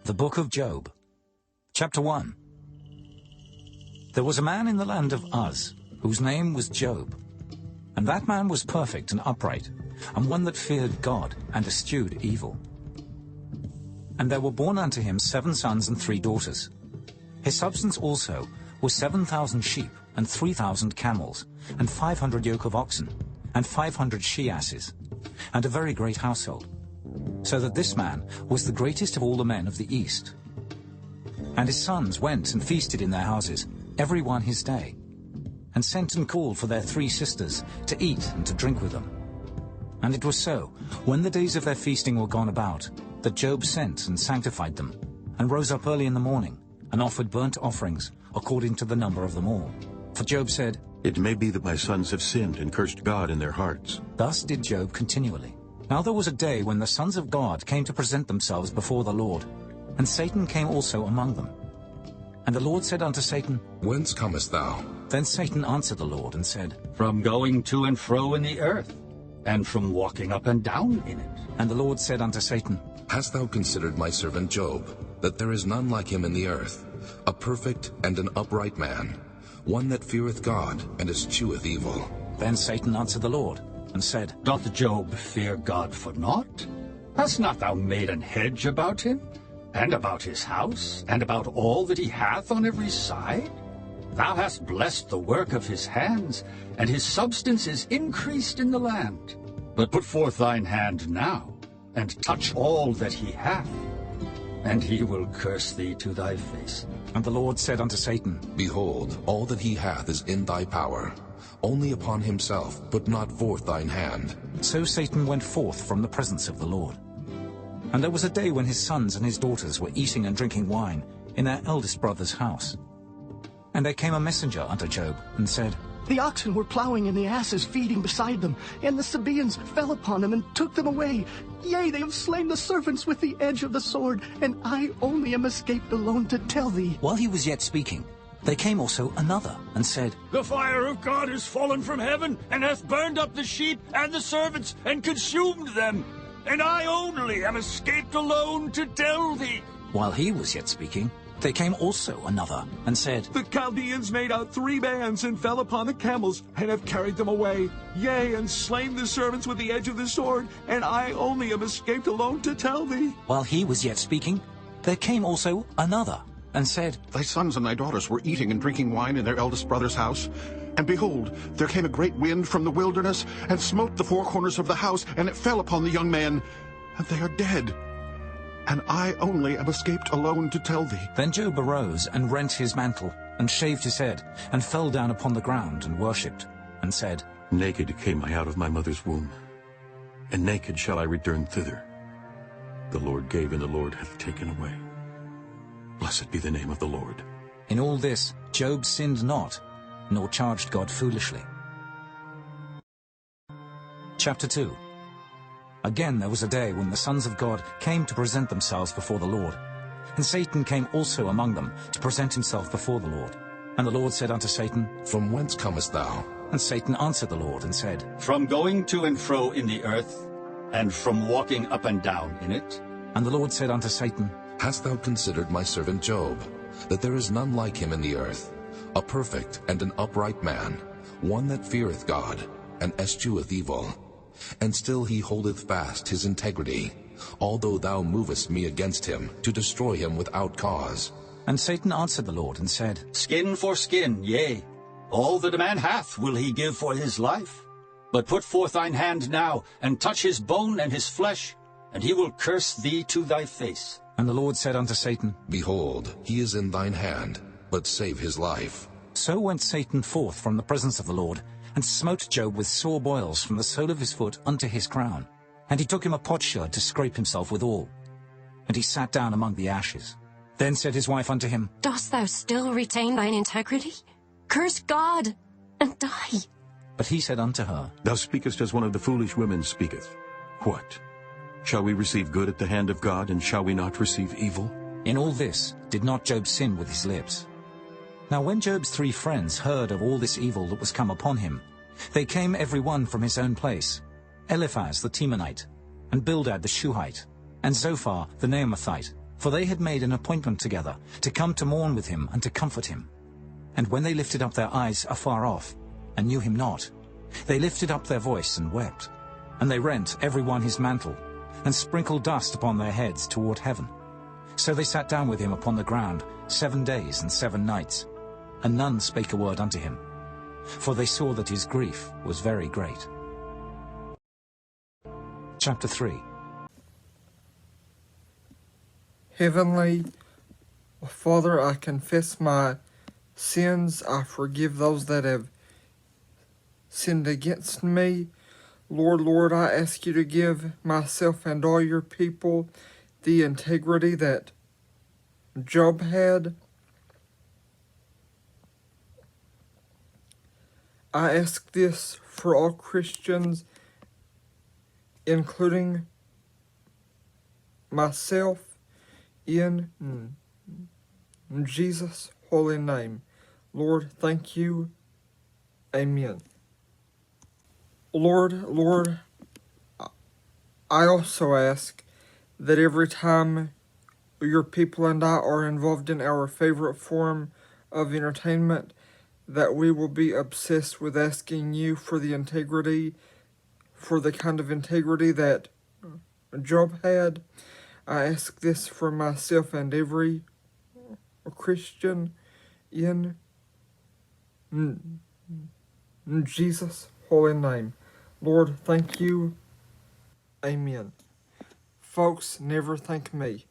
The Book of Job. Chapter 1. There was a man in the land of Uz, whose name was Job. And that man was perfect and upright, and one that feared God and eschewed evil. And there were born unto him 7 sons and 3 daughters. His substance also was 7,000 sheep, and 3,000 camels, and 500 yoke of oxen, and 500 she-asses, and a very great household. So that this man was the greatest of all the men of the east. And his sons went and feasted in their houses, every one his day, and sent and called for their 3 sisters to eat and to drink with them. And it was so, when the days of their feasting were gone about, that Job sent and sanctified them, and rose up early in the morning, and offered burnt offerings, according to the number of them all. For Job said, It may be that my sons have sinned and cursed God in their hearts. Thus did Job continually. Now there was a day when the sons of God came to present themselves before the Lord, and Satan came also among them. And the Lord said unto Satan, Whence comest thou? Then Satan answered the Lord and said, From going to and fro in the earth, and from walking up and down in it. And the Lord said unto Satan, Hast thou considered my servant Job, that there is none like him in the earth, a perfect and an upright man, one that feareth God and escheweth evil? Then Satan answered the Lord, and said, Doth Job fear God for naught? Hast not thou made an hedge about him, and about his house, and about all that he hath on every side? Thou hast blessed the work of his hands, and his substance is increased in the land. But put forth thine hand now, and touch all that he hath, and he will curse thee to thy face. And the Lord said unto Satan, Behold, all that he hath is in thy power. Only upon himself put not forth thine hand. So Satan went forth from the presence of the Lord. And there was a day when his sons and his daughters were eating and drinking wine in their eldest brother's house. And there came a messenger unto Job, and said, The oxen were plowing, and the asses feeding beside them, and the Sabaeans fell upon them and took them away. Yea, they have slain the servants with the edge of the sword, and I only am escaped alone to tell thee. While he was yet speaking, there came also another, and said, The fire of God is fallen from heaven, and hath burned up the sheep and the servants, and consumed them. And I only am escaped alone to tell thee. While he was yet speaking, there came also another, and said, The Chaldeans made out 3 bands, and fell upon the camels, and have carried them away. Yea, and slain the servants with the edge of the sword, and I only am escaped alone to tell thee. While he was yet speaking, there came also another, and said, Thy sons and thy daughters were eating and drinking wine in their eldest brother's house. And behold, there came a great wind from the wilderness, and smote the 4 corners of the house, and it fell upon the young men, and they are dead. And I only am escaped alone to tell thee. Then Job arose and rent his mantle, and shaved his head, and fell down upon the ground, and worshipped, and said, Naked came I out of my mother's womb, and naked shall I return thither. The Lord gave, and the Lord hath taken away. Blessed be the name of the Lord. In all this Job sinned not, nor charged God foolishly. Chapter 2. Again there was a day when the sons of God came to present themselves before the Lord. And Satan came also among them to present himself before the Lord. And the Lord said unto Satan, From whence comest thou? And Satan answered the Lord and said, From going to and fro in the earth, and from walking up and down in it. And the Lord said unto Satan, Hast thou considered my servant Job, that there is none like him in the earth, a perfect and an upright man, one that feareth God, and escheweth evil? And still he holdeth fast his integrity, although thou movest me against him, to destroy him without cause. And Satan answered the Lord and said, Skin for skin, yea, all that a man hath will he give for his life. But put forth thine hand now, and touch his bone and his flesh, and he will curse thee to thy face. And the Lord said unto Satan, Behold, he is in thine hand, but save his life. So went Satan forth from the presence of the Lord, and smote Job with sore boils from the sole of his foot unto his crown. And he took him a potsherd to scrape himself withal. And he sat down among the ashes. Then said his wife unto him, Dost thou still retain thine integrity? Curse God, and die. But he said unto her, Thou speakest as one of the foolish women speaketh. What? Shall we receive good at the hand of God, and shall we not receive evil? In all this did not Job sin with his lips. Now when Job's 3 friends heard of all this evil that was come upon him, they came every one from his own place, Eliphaz the Temanite, and Bildad the Shuhite, and Zophar the Naamathite, For they had made an appointment together to come to mourn with him and to comfort him. And when they lifted up their eyes afar off, and knew him not, they lifted up their voice and wept. And they rent every one his mantle, and sprinkled dust upon their heads toward heaven. So they sat down with him upon the ground 7 days and 7 nights, and none spake a word unto him, for they saw that his grief was very great. Chapter 3. Heavenly Father, I confess my sins. I forgive those that have sinned against me. Lord, I ask you to give myself and all your people the integrity that Job had. I ask this for all Christians, including myself, in Jesus' holy name. Lord, thank you. Amen. Lord, I also ask that every time your people and I are involved in our favorite form of entertainment, that we will be obsessed with asking you for the integrity, for the kind of integrity that Job had. I ask this for myself and every Christian in Jesus' holy name. Lord, thank you. Amen. Folks, never thank me.